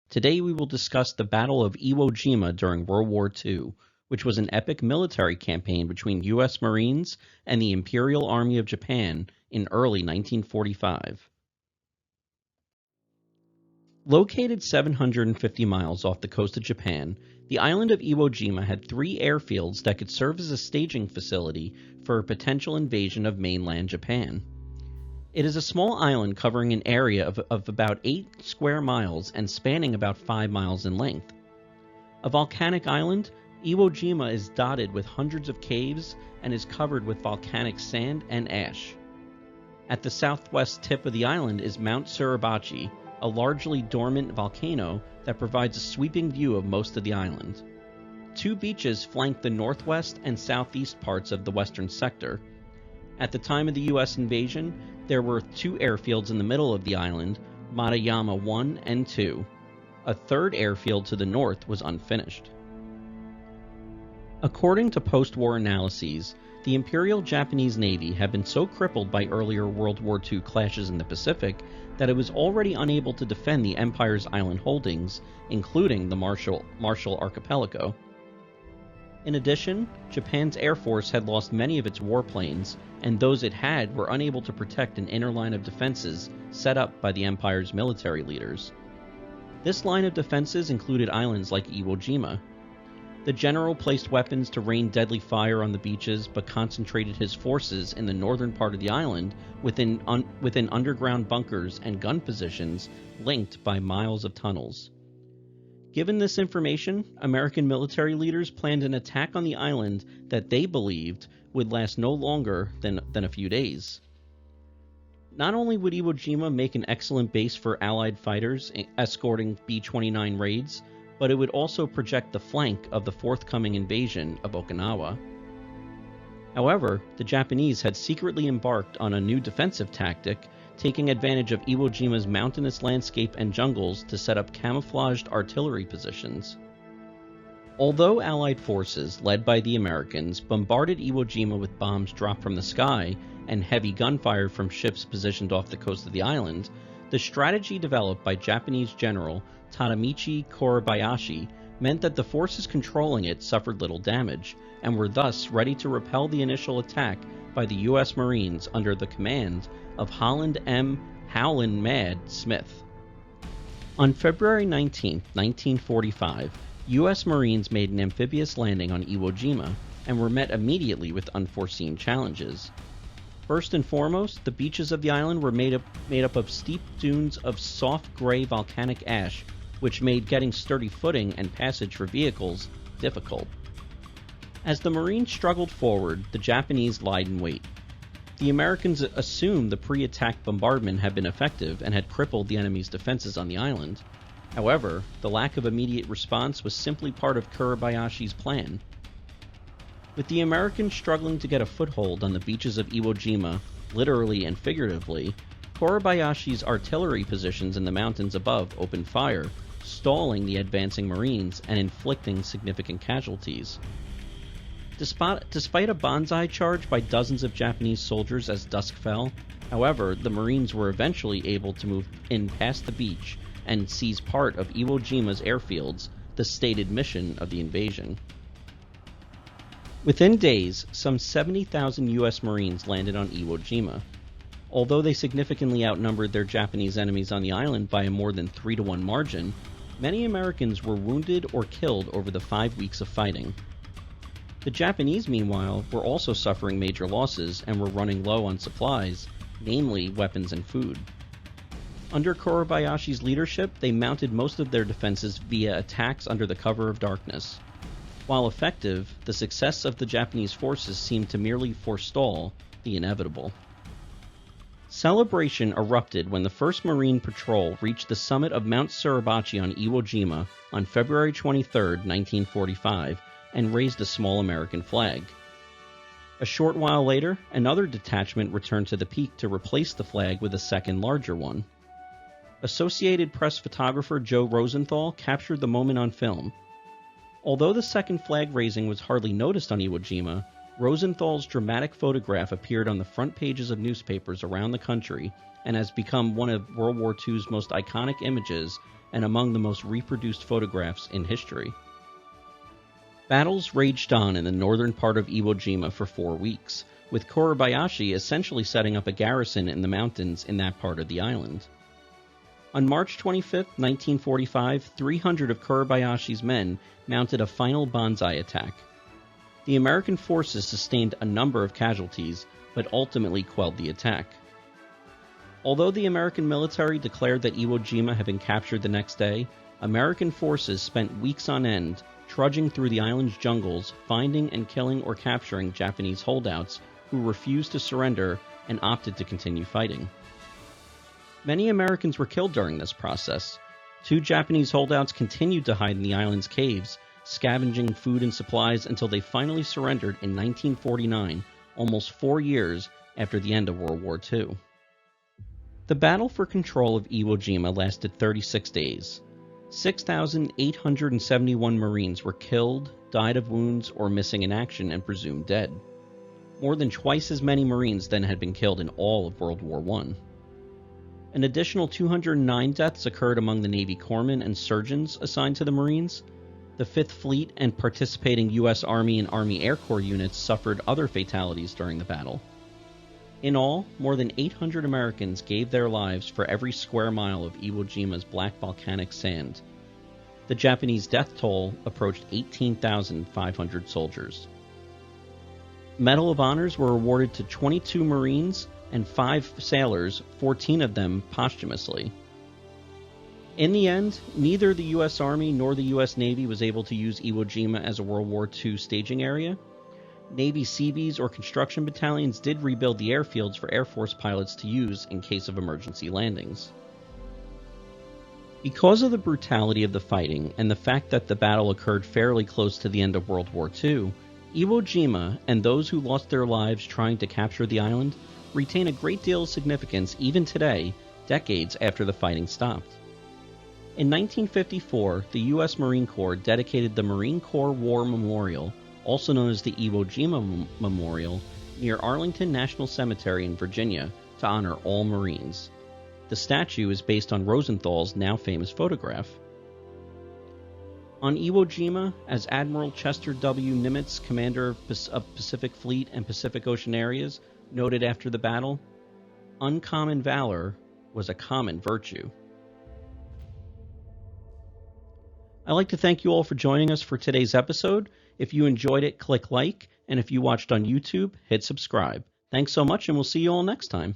Today we will discuss the Battle of Iwo Jima during World War II, which was an epic military campaign between U.S. Marines and the Imperial Army of Japan in early 1945. Located 750 miles off the coast of Japan, the island of Iwo Jima had 3 airfields that could serve as a staging facility for a potential invasion of mainland Japan. It is a small island covering an area of about 8 square miles and spanning about 5 miles in length. A volcanic island, Iwo Jima is dotted with hundreds of caves and is covered with volcanic sand and ash. At the southwest tip of the island is Mount Suribachi, a largely dormant volcano that provides a sweeping view of most of the island. 2 beaches flank the northwest and southeast parts of the western sector. At the time of the U.S. invasion, there were 2 airfields in the middle of the island, Matayama 1 and 2. A third airfield to the north was unfinished. According to post-war analyses, the Imperial Japanese Navy had been so crippled by earlier World War II clashes in the Pacific that it was already unable to defend the Empire's island holdings, including the Marshall Archipelago. In addition, Japan's Air Force had lost many of its warplanes, and those it had were unable to protect an inner line of defenses set up by the Empire's military leaders. This line of defenses included islands like Iwo Jima. The general placed weapons to rain deadly fire on the beaches, but concentrated his forces in the northern part of the island within underground bunkers and gun positions linked by miles of tunnels. Given this information, American military leaders planned an attack on the island that they believed would last no longer than a few days. Not only would Iwo Jima make an excellent base for Allied fighters escorting B-29 raids, but it would also project the flank of the forthcoming invasion of Okinawa. However, the Japanese had secretly embarked on a new defensive tactic, taking advantage of Iwo Jima's mountainous landscape and jungles to set up camouflaged artillery positions. Although Allied forces, led by the Americans, bombarded Iwo Jima with bombs dropped from the sky and heavy gunfire from ships positioned off the coast of the island, the strategy developed by Japanese General Tadamichi Kurabayashi meant that the forces controlling it suffered little damage, and were thus ready to repel the initial attack by the U.S. Marines under the command of Holland M. Howlin' Mad Smith. On February 19, 1945, U.S. Marines made an amphibious landing on Iwo Jima and were met immediately with unforeseen challenges. First and foremost, the beaches of the island were made up of steep dunes of soft gray volcanic ash, which made getting sturdy footing and passage for vehicles difficult. As the Marines struggled forward, the Japanese lied in wait. The Americans assumed the pre-attack bombardment had been effective and had crippled the enemy's defenses on the island. However, the lack of immediate response was simply part of Kurabayashi's plan. With the Americans struggling to get a foothold on the beaches of Iwo Jima, literally and figuratively, Kurabayashi's artillery positions in the mountains above opened fire, stalling the advancing Marines and inflicting significant casualties. Despite a banzai charge by dozens of Japanese soldiers as dusk fell, however, the Marines were eventually able to move in past the beach and seize part of Iwo Jima's airfields, the stated mission of the invasion. Within days, some 70,000 U.S. Marines landed on Iwo Jima. Although they significantly outnumbered their Japanese enemies on the island by a more than 3-to-1 margin, many Americans were wounded or killed over the 5 weeks of fighting. The Japanese, meanwhile, were also suffering major losses and were running low on supplies, namely weapons and food. Under Kurabayashi's leadership, they mounted most of their defenses via attacks under the cover of darkness. While effective, the success of the Japanese forces seemed to merely forestall the inevitable. Celebration erupted when the 1st Marine Patrol reached the summit of Mount Suribachi on Iwo Jima on February 23, 1945, and raised a small American flag. A short while later, another detachment returned to the peak to replace the flag with a second, larger one. Associated Press photographer Joe Rosenthal captured the moment on film. Although the second flag raising was hardly noticed on Iwo Jima, Rosenthal's dramatic photograph appeared on the front pages of newspapers around the country and has become one of World War II's most iconic images and among the most reproduced photographs in history. Battles raged on in the northern part of Iwo Jima for 4 weeks, with Kurabayashi essentially setting up a garrison in the mountains in that part of the island. On March 25, 1945, 300 of Kurabayashi's men mounted a final banzai attack. The American forces sustained a number of casualties, but ultimately quelled the attack. Although the American military declared that Iwo Jima had been captured the next day, American forces spent weeks on end trudging through the island's jungles, finding and killing or capturing Japanese holdouts who refused to surrender and opted to continue fighting. Many Americans were killed during this process. 2 Japanese holdouts continued to hide in the island's caves, scavenging food and supplies until they finally surrendered in 1949, almost 4 years after the end of World War II. The battle for control of Iwo Jima lasted 36 days. 6,871 Marines were killed, died of wounds, or missing in action and presumed dead. More than twice as many Marines then had been killed in all of World War I. An additional 209 deaths occurred among the Navy corpsmen and surgeons assigned to the Marines. The 5th Fleet and participating U.S. Army and Army Air Corps units suffered other fatalities during the battle. In all, more than 800 Americans gave their lives for every square mile of Iwo Jima's black volcanic sand. The Japanese death toll approached 18,500 soldiers. Medal of Honors were awarded to 22 Marines and 5 sailors, 14 of them posthumously. In the end, neither the U.S. Army nor the U.S. Navy was able to use Iwo Jima as a World War II staging area. Navy Seabees or construction battalions did rebuild the airfields for Air Force pilots to use in case of emergency landings. Because of the brutality of the fighting and the fact that the battle occurred fairly close to the end of World War II, Iwo Jima and those who lost their lives trying to capture the island retain a great deal of significance even today, decades after the fighting stopped. In 1954, the U.S. Marine Corps dedicated the Marine Corps War Memorial, also known as the Iwo Jima Memorial, near Arlington National Cemetery in Virginia, to honor all Marines. The statue is based on Rosenthal's now famous photograph. On Iwo Jima, as Admiral Chester W. Nimitz, commander of Pacific Fleet and Pacific Ocean areas, noted after the battle, "Uncommon valor was a common virtue." I'd like to thank you all for joining us for today's episode. If you enjoyed it, click like, and if you watched on YouTube, hit subscribe. Thanks so much, and we'll see you all next time.